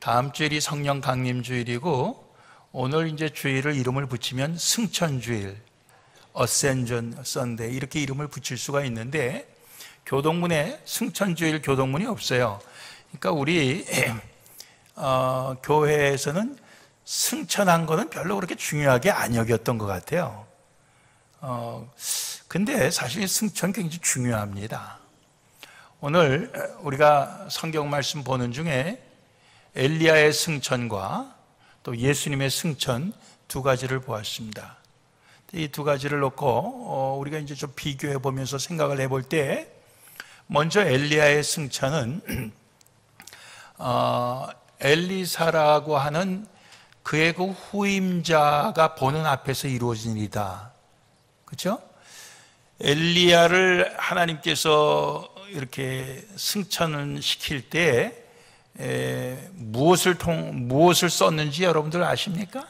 다음 주일이 성령 강림 주일이고, 오늘 이제 주일을 이름을 붙이면 승천 주일, 어센전 선데이 이렇게 이름을 붙일 수가 있는데, 교동문에 승천 주일 교동문이 없어요. 그러니까 우리 교회에서는 승천한 거는 별로 그렇게 중요하게 안 여겼던 것 같아요. 근데 사실 승천 굉장히 중요합니다. 오늘 우리가 성경 말씀 보는 중에 엘리야의 승천과 또 예수님의 승천 두 가지를 보았습니다. 이 두 가지를 놓고 우리가 이제 좀 비교해 보면서 생각을 해볼 때, 먼저 엘리야의 승천은 엘리사라고 하는 그의 그 후임자가 보는 앞에서 이루어진 일이다. 그렇죠? 엘리야를 하나님께서 이렇게 승천을 시킬 때 무엇을 썼는지 여러분들 아십니까?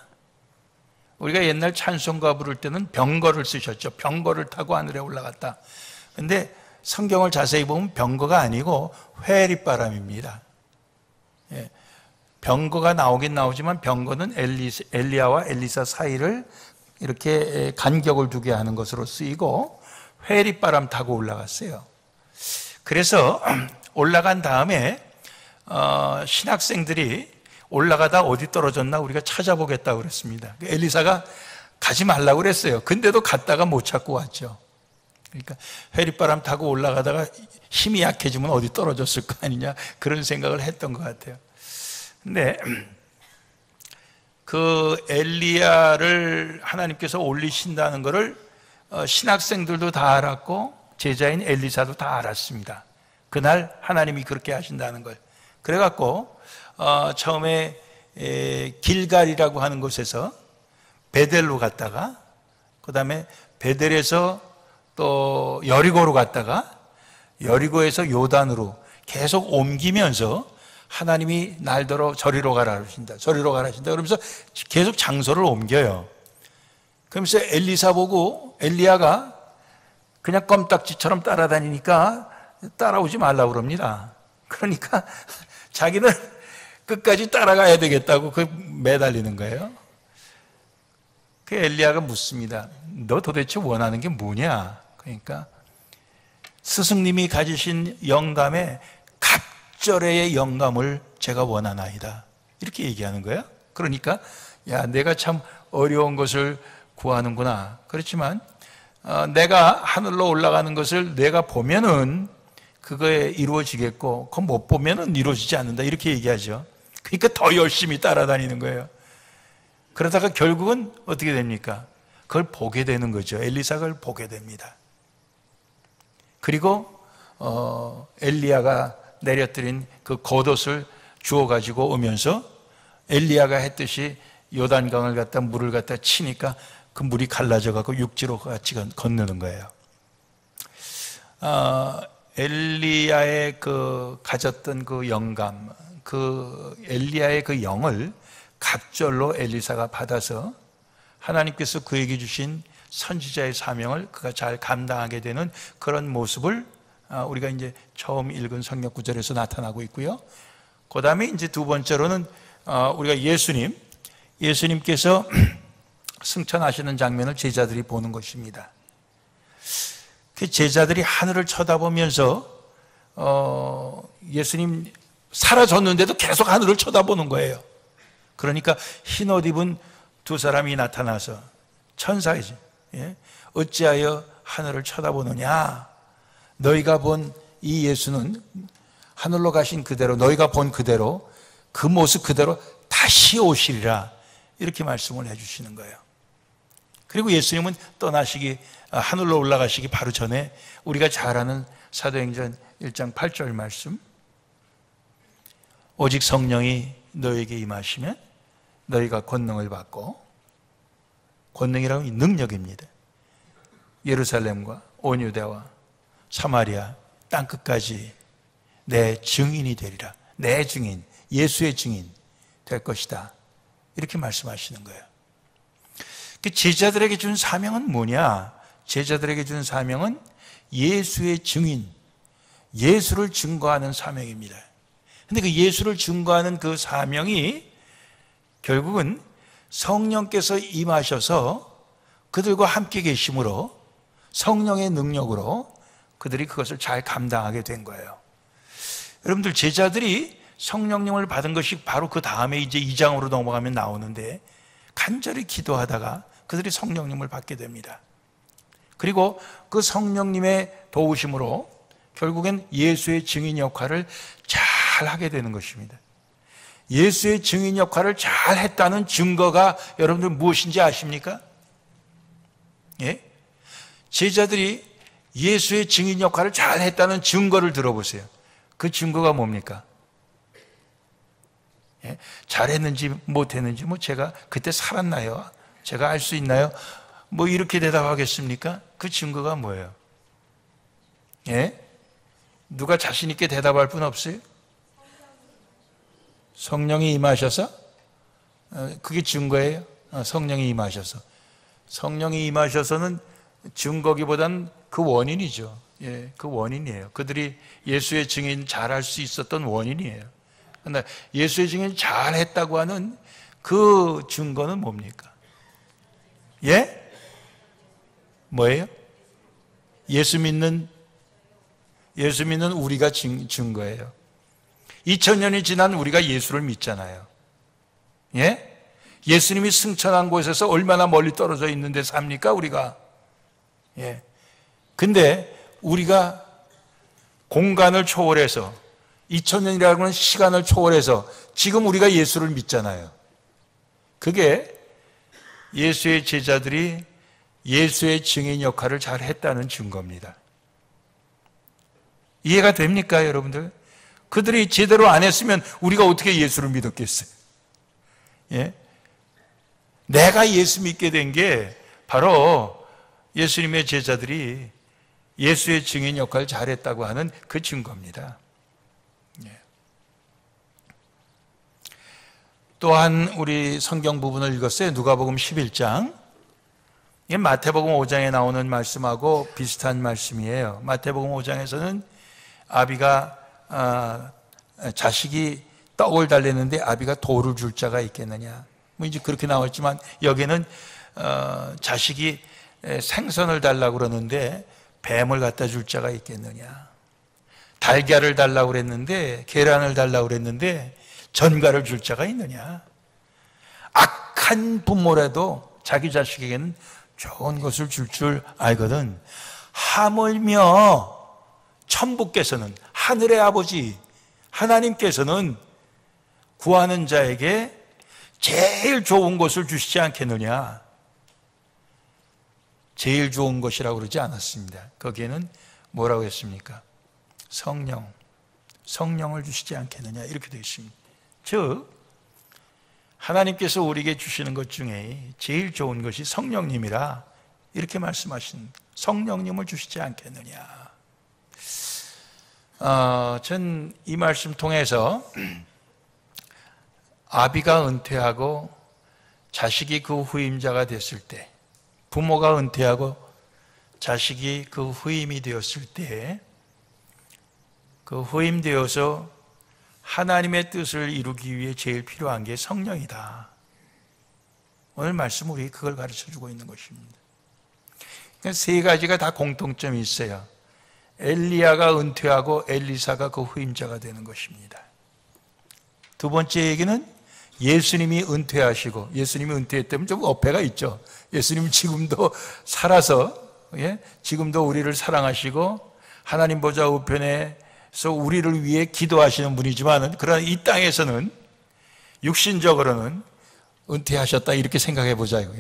우리가 옛날 찬송가 부를 때는 병거를 쓰셨죠. 병거를 타고 하늘에 올라갔다. 근데 성경을 자세히 보면 병거가 아니고 회리바람입니다. 병거가 나오긴 나오지만 병거는 엘리야와 엘리사 사이를 이렇게 간격을 두게 하는 것으로 쓰이고, 회리바람 타고 올라갔어요. 그래서 올라간 다음에 신학생들이 올라가다 어디 떨어졌나 우리가 찾아보겠다고 그랬습니다. 엘리사가 가지 말라고 그랬어요. 근데도 갔다가 못 찾고 왔죠. 그러니까 회리바람 타고 올라가다가 힘이 약해지면 어디 떨어졌을 거 아니냐, 그런 생각을 했던 것 같아요. 근데 그 엘리야를 하나님께서 올리신다는 것을 신학생들도 다 알았고 제자인 엘리사도 다 알았습니다. 그날 하나님이 그렇게 하신다는 걸. 그래갖고 처음에 길갈이라고 하는 곳에서 베델로 갔다가, 그 다음에 베델에서 또 여리고로 갔다가, 여리고에서 요단으로 계속 옮기면서 하나님이 날더러 저리로 가라 하신다, 저리로 가라 하신다 그러면서 계속 장소를 옮겨요. 그러면서 엘리사 보고 엘리야가 그냥 껌딱지처럼 따라다니니까 따라오지 말라고 그럽니다. 그러니까 자기는 끝까지 따라가야 되겠다고 매달리는 거예요. 그 엘리야가 묻습니다. 너 도대체 원하는 게 뭐냐? 그러니까 스승님이 가지신 영감에 갑절의 영감을 제가 원하나이다, 이렇게 얘기하는 거예요. 그러니까 야, 내가 참 어려운 것을 구하는구나. 그렇지만 내가 하늘로 올라가는 것을 내가 보면은 그거에 이루어지겠고, 그거 못 보면은 이루어지지 않는다, 이렇게 얘기하죠. 그러니까 더 열심히 따라다니는 거예요. 그러다가 결국은 어떻게 됩니까? 그걸 보게 되는 거죠. 엘리사가 그걸 보게 됩니다. 그리고 엘리야가 내려뜨린 그 겉옷을 주워 가지고 오면서 엘리야가 했듯이 요단강을 갖다 물을 갖다 치니까 그 물이 갈라져 갖고 육지로 같이 건너는 거예요. 엘리야의 그 가졌던 그 영감, 그 엘리야의 그 영을 갑절로 엘리사가 받아서 하나님께서 그에게 주신 선지자의 사명을 그가 잘 감당하게 되는 그런 모습을 우리가 이제 처음 읽은 성경 구절에서 나타나고 있고요. 그 다음에 이제 두 번째로는 우리가 예수님께서 승천하시는 장면을 제자들이 보는 것입니다. 그 제자들이 하늘을 쳐다보면서 예수님 사라졌는데도 계속 하늘을 쳐다보는 거예요. 그러니까 흰옷 입은 두 사람이 나타나서, 천사이지, 어찌하여 하늘을 쳐다보느냐? 너희가 본 이 예수는 하늘로 가신 그대로, 너희가 본 그대로, 그 모습 그대로 다시 오시리라, 이렇게 말씀을 해주시는 거예요. 그리고 예수님은 하늘로 올라가시기 바로 전에 우리가 잘 아는 사도행전 1장 8절 말씀, 오직 성령이 너에게 임하시면 너희가 권능을 받고, 권능이라고 이 능력입니다. 예루살렘과 온 유대와 사마리아 땅끝까지 내 증인이 되리라. 내 증인, 예수의 증인 될 것이다, 이렇게 말씀하시는 거예요. 제자들에게 준 사명은 뭐냐? 제자들에게 준 사명은 예수의 증인, 예수를 증거하는 사명입니다. 근데 그 예수를 증거하는 그 사명이 결국은 성령께서 임하셔서 그들과 함께 계심으로 성령의 능력으로 그들이 그것을 잘 감당하게 된 거예요. 여러분들, 제자들이 성령님을 받은 것이 바로 그 다음에 이제 2장으로 넘어가면 나오는데, 간절히 기도하다가 그들이 성령님을 받게 됩니다. 그리고 그 성령님의 도우심으로 결국엔 예수의 증인 역할을 잘 하게 되는 것입니다. 예수의 증인 역할을 잘 했다는 증거가 여러분들 무엇인지 아십니까? 예? 제자들이 예수의 증인 역할을 잘 했다는 증거를 들어보세요. 그 증거가 뭡니까? 예? 잘했는지 못했는지 제가 그때 살았나요? 제가 알 수 있나요? 이렇게 대답하겠습니까? 그 증거가 뭐예요? 예? 누가 자신 있게 대답할 분 없어요? 성령이 임하셔서? 그게 증거예요? 성령이 임하셔서. 성령이 임하셔서는 증거기보다는 그 원인이죠. 예, 그 원인이에요. 그들이 예수의 증인 잘할 수 있었던 원인이에요. 그런데 예수의 증인 잘했다고 하는 그 증거는 뭡니까? 예? 뭐예요? 예수 믿는 우리가 증거예요. 2000년이 지난 우리가 예수를 믿잖아요. 예? 예수님이 승천한 곳에서 얼마나 멀리 떨어져 있는데 삽니까, 우리가? 예. 근데 우리가 공간을 초월해서 2000년이라고 하는 시간을 초월해서 지금 우리가 예수를 믿잖아요. 그게 예수의 제자들이 예수의 증인 역할을 잘 했다는 증거입니다. 이해가 됩니까, 여러분들? 그들이 제대로 안 했으면 우리가 어떻게 예수를 믿었겠어요? 예? 내가 예수 믿게 된 게 바로 예수님의 제자들이 예수의 증인 역할을 잘했다고 하는 그 증거입니다. 예. 또한 우리 성경 부분을 읽었어요. 누가복음 11장. 마태복음 5장에 나오는 말씀하고 비슷한 말씀이에요. 마태복음 5장에서는 아비가 자식이 떡을 달랬는데 아비가 돌을 줄 자가 있겠느냐. 이제 그렇게 나왔지만 여기는 자식이 생선을 달라고 그러는데 뱀을 갖다 줄 자가 있겠느냐. 달걀을 달라고 그랬는데 계란을 달라고 그랬는데 전갈을 줄 자가 있느냐. 악한 부모라도 자기 자식에게는 좋은 것을 줄 알거든. 하물며 천부께서는, 하늘의 아버지 하나님께서는 구하는 자에게 제일 좋은 것을 주시지 않겠느냐. 제일 좋은 것이라고 그러지 않았습니다. 거기에는 뭐라고 했습니까? 성령을 주시지 않겠느냐, 이렇게 되어 있습니다. 즉 하나님께서 우리에게 주시는 것 중에 제일 좋은 것이 성령님이라, 이렇게 말씀하신 성령님을 주시지 않겠느냐. 전 이 말씀 통해서 아비가 은퇴하고 자식이 그 후임자가 됐을 때, 부모가 은퇴하고 자식이 그 후임이 되었을 때, 그 후임되어서 하나님의 뜻을 이루기 위해 제일 필요한 게 성령이다. 오늘 말씀 우리 그걸 가르쳐주고 있는 것입니다. 세 가지가 다 공통점이 있어요. 엘리야가 은퇴하고 엘리사가 그 후임자가 되는 것입니다. 두 번째 얘기는 예수님이 은퇴하시고, 예수님이 은퇴했다면 좀 어폐가 있죠. 예수님은 지금도 살아서, 지금도 우리를 사랑하시고 하나님 보좌 우편에서 우리를 위해 기도하시는 분이지만, 그러나 이 땅에서는 육신적으로는 은퇴하셨다, 이렇게 생각해 보자요.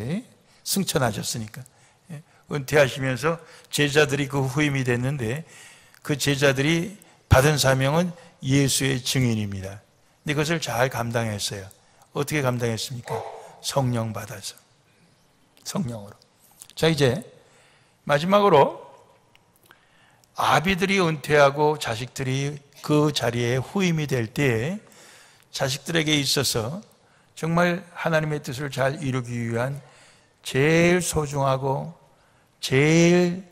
승천하셨으니까. 은퇴하시면서 제자들이 그 후임이 됐는데, 그 제자들이 받은 사명은 예수의 증인입니다. 근데 그것을 잘 감당했어요. 어떻게 감당했습니까? 성령 받아서. 성령으로. 자, 이제 마지막으로 아비들이 은퇴하고 자식들이 그 자리에 후임이 될 때 자식들에게 있어서 정말 하나님의 뜻을 잘 이루기 위한 제일 소중하고 제일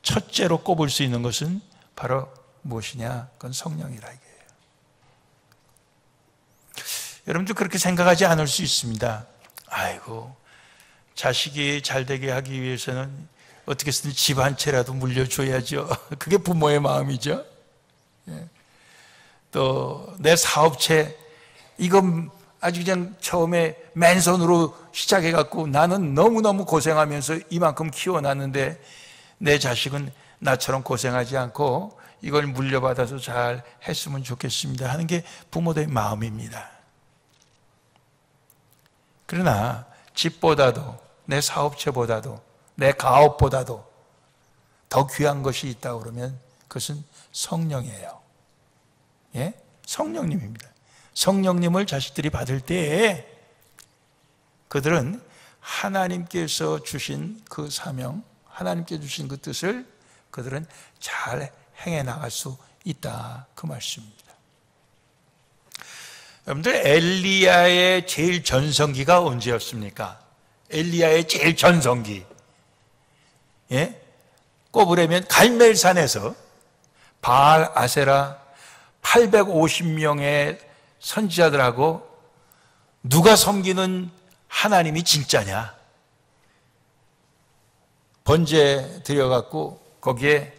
첫째로 꼽을 수 있는 것은 바로 무엇이냐? 그건 성령이라 이거예요. 여러분도 그렇게 생각하지 않을 수 있습니다. 아이고, 자식이 잘 되게 하기 위해서는 어떻게 쓰든 집 한 채라도 물려줘야죠. 그게 부모의 마음이죠. 또 내 사업체, 이건 아주 그냥 처음에 맨손으로 시작해갖고 나는 너무너무 고생하면서 이만큼 키워놨는데 내 자식은 나처럼 고생하지 않고 이걸 물려받아서 잘 했으면 좋겠습니다 하는 게 부모들의 마음입니다. 그러나 집보다도 내 사업체보다도 내 가업보다도 더 귀한 것이 있다고 그러면 그것은 성령이에요. 예? 성령님입니다. 성령님을 자식들이 받을 때에 그들은 하나님께서 주신 그 사명, 하나님께 주신 그 뜻을 그들은 잘 행해 나갈 수 있다, 그 말씀입니다. 여러분들, 엘리야의 제일 전성기가 언제였습니까? 엘리야의 제일 전성기, 예? 꼽으려면 갈멜산에서 바알, 아세라 850명의 선지자들하고 누가 섬기는 하나님이 진짜냐, 번제 드려갖고 거기에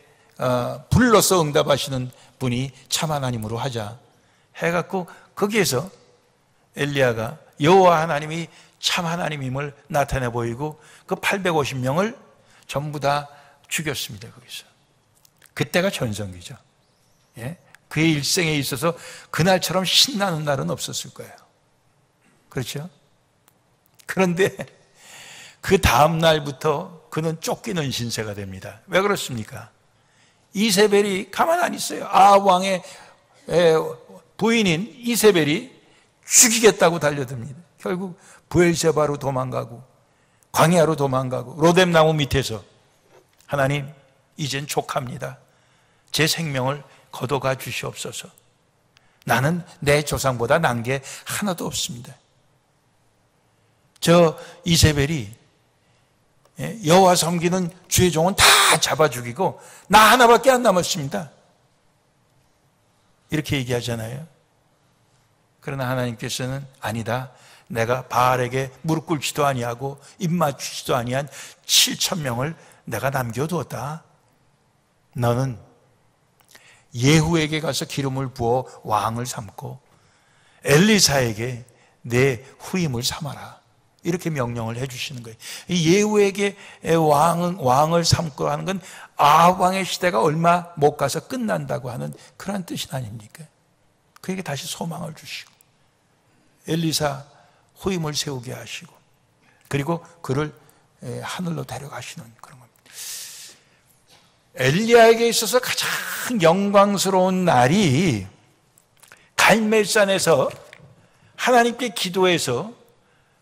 불러서 응답하시는 분이 참 하나님으로 하자 해갖고 거기에서 엘리야가 여호와 하나님이 참 하나님임을 나타내 보이고 그 850명을 전부 다 죽였습니다. 거기서. 그때가 전성기죠. 예? 그의 일생에 있어서 그날처럼 신나는 날은 없었을 거예요. 그렇죠? 그런데 그 다음 날부터 그는 쫓기는 신세가 됩니다. 왜 그렇습니까? 이세벨이 가만 안 있어요. 아합 왕의 부인인 이세벨이 죽이겠다고 달려듭니다. 결국 브엘세바로 도망가고 광야로 도망가고 로뎀나무 밑에서 하나님, 이젠 족합니다. 제 생명을 거둬가 주시옵소서. 나는 내 조상보다 난 게 하나도 없습니다. 저 이세벨이 여호와 섬기는 주의 종은 다 잡아 죽이고 나 하나밖에 안 남았습니다. 이렇게 얘기하잖아요. 그러나 하나님께서는 아니다. 내가 바알에게 무릎 꿇지도 아니하고 입 맞추지도 아니한 7,000명을 내가 남겨두었다. 너는 예후에게 가서 기름을 부어 왕을 삼고 엘리사에게 내 후임을 삼아라. 이렇게 명령을 해주시는 거예요. 이 예후에게 왕을 삼고 하는 건 아합 왕의 시대가 얼마 못 가서 끝난다고 하는 그런 뜻이 아닙니까? 그에게 다시 소망을 주시고 엘리사 후임을 세우게 하시고 그리고 그를 하늘로 데려가시는 그런 겁니다. 엘리야에게 있어서 가장 영광스러운 날이 갈멜산에서 하나님께 기도해서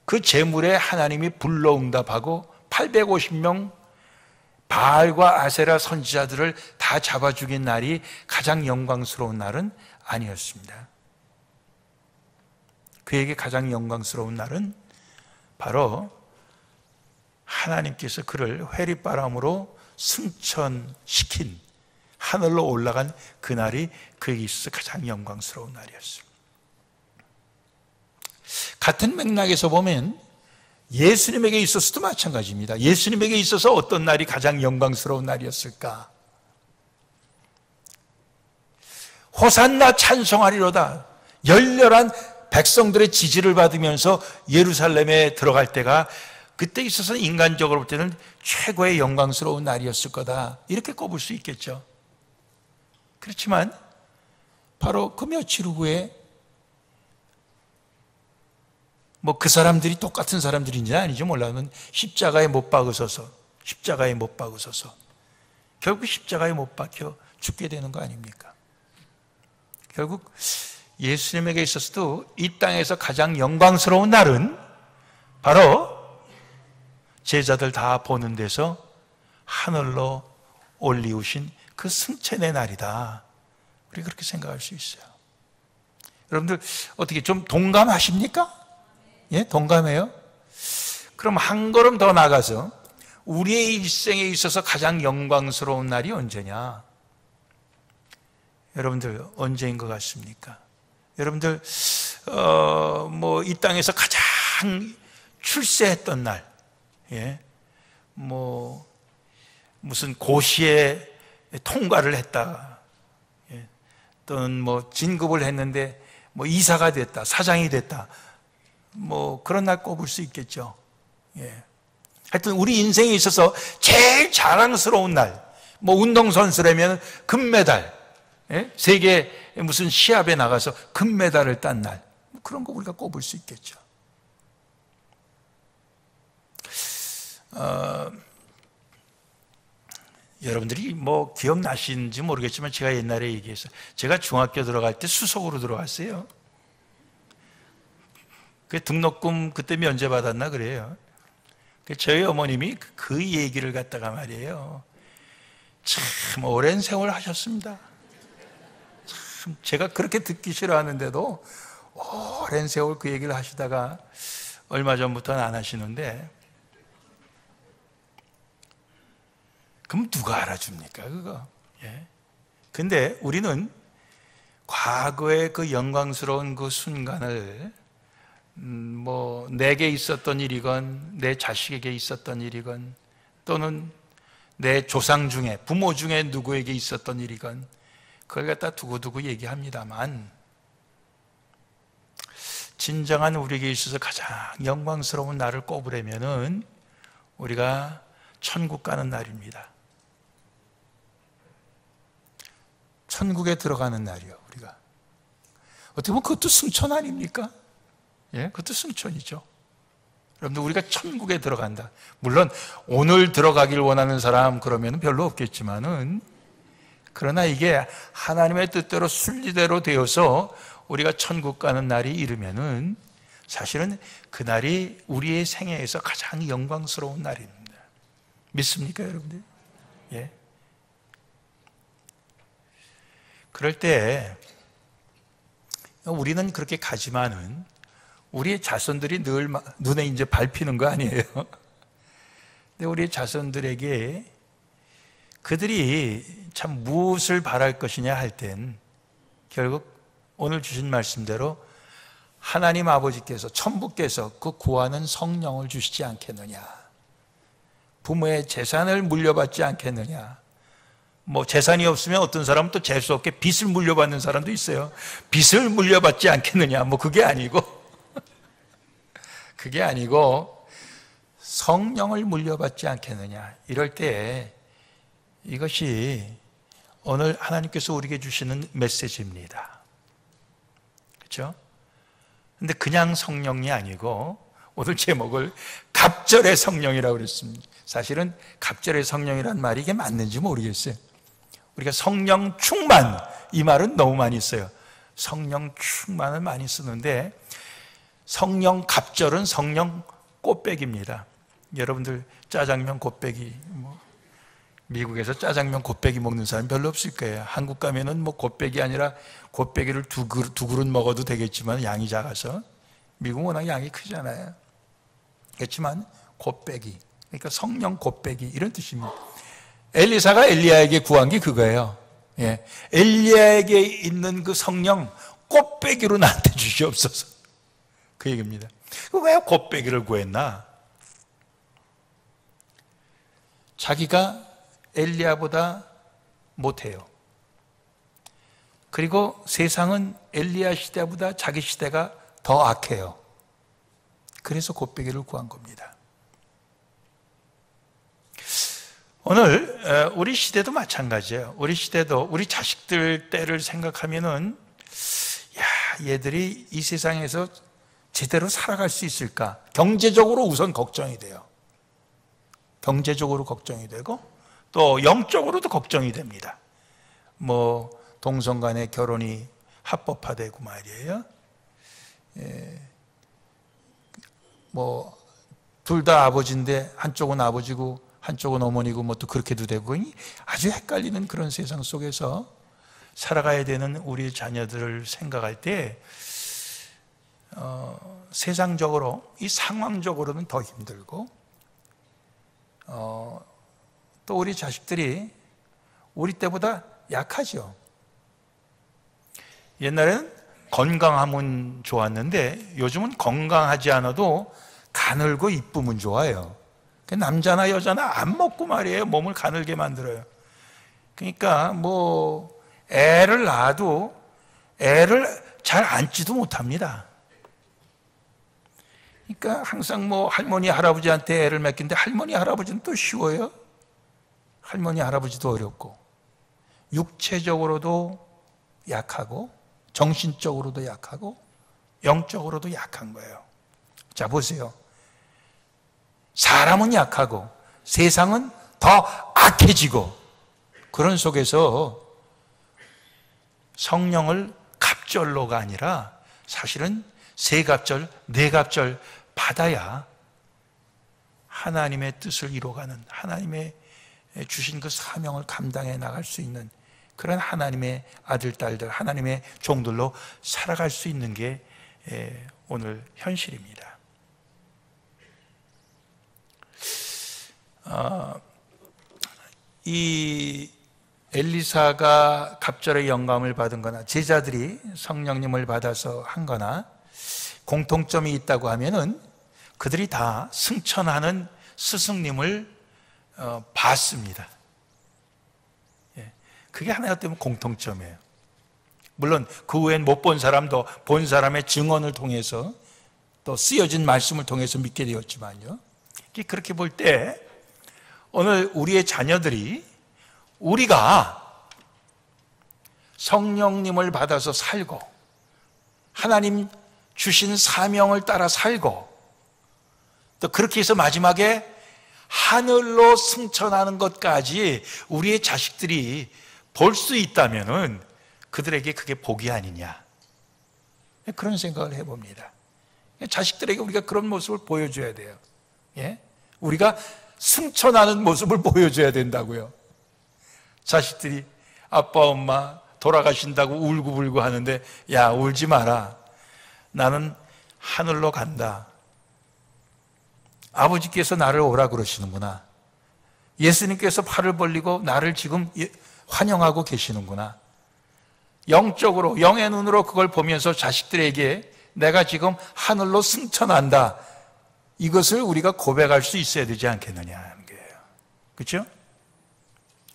그 제물에 하나님이 불러 응답하고 850명 바알과 아세라 선지자들을 다 잡아 죽인 날이 가장 영광스러운 날은 아니었습니다. 그에게 가장 영광스러운 날은 바로 하나님께서 그를 회리바람으로 승천시킨 하늘로 올라간 그날이 그에게 있어서 가장 영광스러운 날이었습니다. 같은 맥락에서 보면 예수님에게 있어서도 마찬가지입니다. 예수님에게 있어서 어떤 날이 가장 영광스러운 날이었을까? 호산나 찬송하리로다. 열렬한 백성들의 지지를 받으면서 예루살렘에 들어갈 때가 그때 있어서는 인간적으로 볼 때는 최고의 영광스러운 날이었을 거다. 이렇게 꼽을 수 있겠죠. 그렇지만 바로 그 며칠 후에 뭐 그 사람들이 똑같은 사람들인지는 아니죠. 몰라는 십자가에 못 박으셔서 결국 십자가에 못 박혀 죽게 되는 거 아닙니까? 결국 예수님에게 있어서도 이 땅에서 가장 영광스러운 날은 바로 제자들 다 보는 데서 하늘로 올리우신 그 승천의 날이다. 우리 그렇게 생각할 수 있어요. 여러분들 어떻게 좀 동감하십니까? 예, 동감해요? 그럼 한 걸음 더 나가서 우리의 일생에 있어서 가장 영광스러운 날이 언제냐? 여러분들 언제인 것 같습니까? 여러분들 뭐 이 땅에서 가장 출세했던 날, 예, 뭐 무슨 고시에 통과를 했다, 예, 또는 뭐 진급을 했는데 뭐 이사가 됐다, 사장이 됐다, 뭐 그런 날 꼽을 수 있겠죠. 예. 하여튼 우리 인생에 있어서 제일 자랑스러운 날, 뭐 운동선수라면 금메달, 예? 세계 무슨 시합에 나가서 금메달을 딴 날, 뭐 그런 거 우리가 꼽을 수 있겠죠. 여러분들이 뭐 기억나시는지 모르겠지만 제가 옛날에 얘기했어요. 제가 중학교 들어갈 때 수석으로 들어갔어요. 그 등록금 그때 면제받았나 그래요. 저희 어머님이 그 얘기를 갖다가 말이에요, 참 오랜 세월 하셨습니다. 참 제가 그렇게 듣기 싫어하는데도 오랜 세월 그 얘기를 하시다가 얼마 전부터는 안 하시는데, 그럼 누가 알아줍니까 그거? 예. 근데 우리는 과거의 그 영광스러운 그 순간을 뭐 내게 있었던 일이건 내 자식에게 있었던 일이건 또는 내 조상 중에 부모 중에 누구에게 있었던 일이건 그걸 갖다 두고두고 얘기합니다만, 진정한 우리에게 있어서 가장 영광스러운 날을 꼽으려면은 우리가 천국 가는 날입니다. 천국에 들어가는 날이요. 우리가 어떻게 보면 그것도 승천 아닙니까? 예, 그것도 승천이죠. 여러분들, 우리가 천국에 들어간다. 물론 오늘 들어가길 원하는 사람 그러면 별로 없겠지만은, 그러나 이게 하나님의 뜻대로 순리대로 되어서 우리가 천국 가는 날이 이르면은 사실은 그 날이 우리의 생애에서 가장 영광스러운 날입니다. 믿습니까, 여러분들? 예. 그럴 때 우리는 그렇게 가지만은 우리의 자손들이 늘 눈에 이제 밟히는 거 아니에요? 근데 우리의 자손들에게 그들이 참 무엇을 바랄 것이냐 할 땐 결국 오늘 주신 말씀대로 하나님 아버지께서, 천부께서 그 구하는 성령을 주시지 않겠느냐, 부모의 재산을 물려받지 않겠느냐. 뭐 재산이 없으면 어떤 사람은 또 재수 없게 빚을 물려받는 사람도 있어요. 빚을 물려받지 않겠느냐, 뭐 그게 아니고 그게 아니고 성령을 물려받지 않겠느냐. 이럴 때 이것이 오늘 하나님께서 우리에게 주시는 메시지입니다. 그렇죠? 근데 그냥 성령이 아니고 오늘 제목을 갑절의 성령이라고 그랬습니다. 사실은 갑절의 성령이란 말이 이게 맞는지 모르겠어요. 우리가 성령 충만, 이 말은 너무 많이 써요. 성령 충만을 많이 쓰는데 성령 갑절은 성령 꽃배기입니다. 여러분들 짜장면 곱빼기, 뭐 미국에서 짜장면 곱빼기 먹는 사람 별로 없을 거예요. 한국 가면은 뭐 곱빼기 아니라 곱빼기를 두 그릇 먹어도 되겠지만 양이 작아서, 미국은 워낙 양이 크잖아요. 그렇지만 곱빼기, 그러니까 성령 곱빼기 이런 뜻입니다. 엘리사가 엘리야에게 구한 게 그거예요. 예. 엘리야에게 있는 그 성령 곱빼기로 나한테 주시옵소서, 그 얘기입니다. 왜 곱빼기를 구했나? 자기가 엘리야보다 못해요. 그리고 세상은 엘리야 시대보다 자기 시대가 더 악해요. 그래서 곱빼기를 구한 겁니다. 오늘 우리 시대도 마찬가지예요. 우리 시대도 우리 자식들 때를 생각하면은, 야, 얘들이 이 세상에서 제대로 살아갈 수 있을까? 경제적으로 우선 걱정이 돼요. 경제적으로 걱정이 되고 또 영적으로도 걱정이 됩니다. 뭐 동성 간의 결혼이 합법화되고 말이에요. 뭐 둘 다 아버지인데 한쪽은 아버지고 한쪽은 어머니고 뭐 또 그렇게도 되고, 아주 헷갈리는 그런 세상 속에서 살아가야 되는 우리 자녀들을 생각할 때 세상적으로, 이 상황적으로는 더 힘들고, 또 우리 자식들이 우리 때보다 약하죠. 옛날에는 건강하면 좋았는데 요즘은 건강하지 않아도 가늘고 이쁘면 좋아요. 남자나 여자나 안 먹고 말이에요. 몸을 가늘게 만들어요. 그러니까 뭐 애를 낳아도 애를 잘 앉지도 못합니다. 그러니까 항상 뭐 할머니 할아버지한테 애를 맡기는데 할머니 할아버지는 또 쉬워요. 할머니 할아버지도 어렵고 육체적으로도 약하고 정신적으로도 약하고 영적으로도 약한 거예요. 자, 보세요. 사람은 약하고 세상은 더 악해지고 그런 속에서 성령을 갑절로가 아니라 사실은 세갑절, 네갑절 받아야 하나님의 뜻을 이뤄가는, 하나님의 주신 그 사명을 감당해 나갈 수 있는 그런 하나님의 아들, 딸들, 하나님의 종들로 살아갈 수 있는 게 오늘 현실입니다. 이 엘리사가 갑절의 영감을 받은 거나 제자들이 성령님을 받아서 한 거나 공통점이 있다고 하면은 그들이 다 승천하는 스승님을 봤습니다. 그게 하나 때문에 공통점이에요. 물론 그 후엔 못 본 사람도 본 사람의 증언을 통해서 또 쓰여진 말씀을 통해서 믿게 되었지만요. 그렇게 볼 때 오늘 우리의 자녀들이 우리가 성령님을 받아서 살고 하나님 주신 사명을 따라 살고 또 그렇게 해서 마지막에 하늘로 승천하는 것까지 우리의 자식들이 볼 수 있다면은 그들에게 그게 복이 아니냐, 그런 생각을 해봅니다. 자식들에게 우리가 그런 모습을 보여줘야 돼요. 우리가 승천하는 모습을 보여줘야 된다고요. 자식들이 아빠 엄마 돌아가신다고 울고불고 하는데 야, 울지 마라, 나는 하늘로 간다. 아버지께서 나를 오라 그러시는구나. 예수님께서 팔을 벌리고 나를 지금 환영하고 계시는구나. 영적으로, 영의 눈으로 그걸 보면서 자식들에게 내가 지금 하늘로 승천한다, 이것을 우리가 고백할 수 있어야 되지 않겠느냐 하는 거예요. 그렇죠?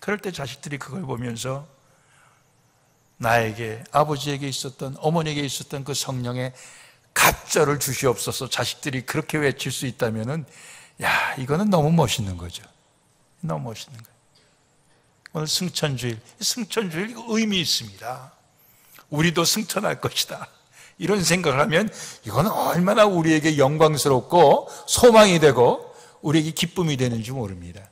그럴 때 자식들이 그걸 보면서 나에게, 아버지에게 있었던, 어머니에게 있었던 그 성령의 갑절을 주시옵소서, 자식들이 그렇게 외칠 수 있다면은, 야, 이거는 너무 멋있는 거죠. 너무 멋있는 거예요. 오늘 승천주일, 승천주일 이거 의미 있습니다. 우리도 승천할 것이다, 이런 생각을 하면 이거는 얼마나 우리에게 영광스럽고 소망이 되고 우리에게 기쁨이 되는지 모릅니다.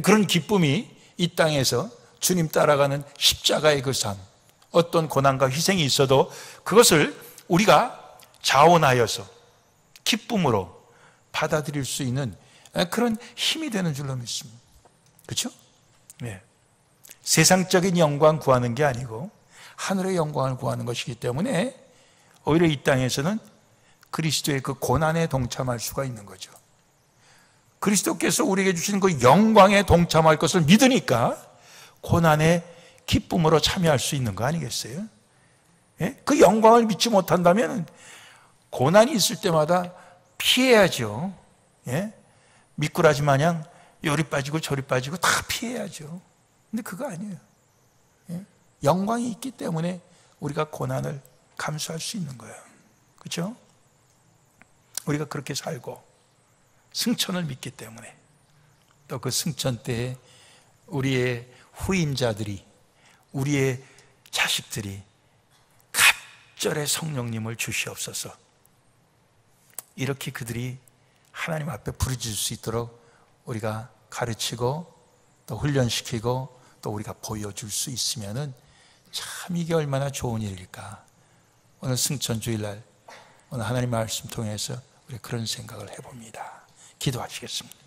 그런 기쁨이 이 땅에서 주님 따라가는 십자가의 그 삶, 어떤 고난과 희생이 있어도 그것을 우리가 자원하여서 기쁨으로 받아들일 수 있는 그런 힘이 되는 줄로 믿습니다. 그렇죠? 네. 세상적인 영광 구하는 게 아니고 하늘의 영광을 구하는 것이기 때문에 오히려 이 땅에서는 그리스도의 그 고난에 동참할 수가 있는 거죠. 그리스도께서 우리에게 주신 그 영광에 동참할 것을 믿으니까 고난의 기쁨으로 참여할 수 있는 거 아니겠어요? 예? 그 영광을 믿지 못한다면 고난이 있을 때마다 피해야죠. 예? 미꾸라지 마냥 요리 빠지고 저리 빠지고 다 피해야죠. 근데 그거 아니에요. 예? 영광이 있기 때문에 우리가 고난을 감수할 수 있는 거예요. 그렇죠? 우리가 그렇게 살고 승천을 믿기 때문에 또 그 승천 때에 우리의 후임자들이, 우리의 자식들이 갑절의 성령님을 주시옵소서, 이렇게 그들이 하나님 앞에 부르짖을 수 있도록 우리가 가르치고 또 훈련시키고 또 우리가 보여줄 수 있으면은 참 이게 얼마나 좋은 일일까. 오늘 승천주일날 오늘 하나님 말씀 통해서 우리 그런 생각을 해봅니다. 기도하시겠습니다.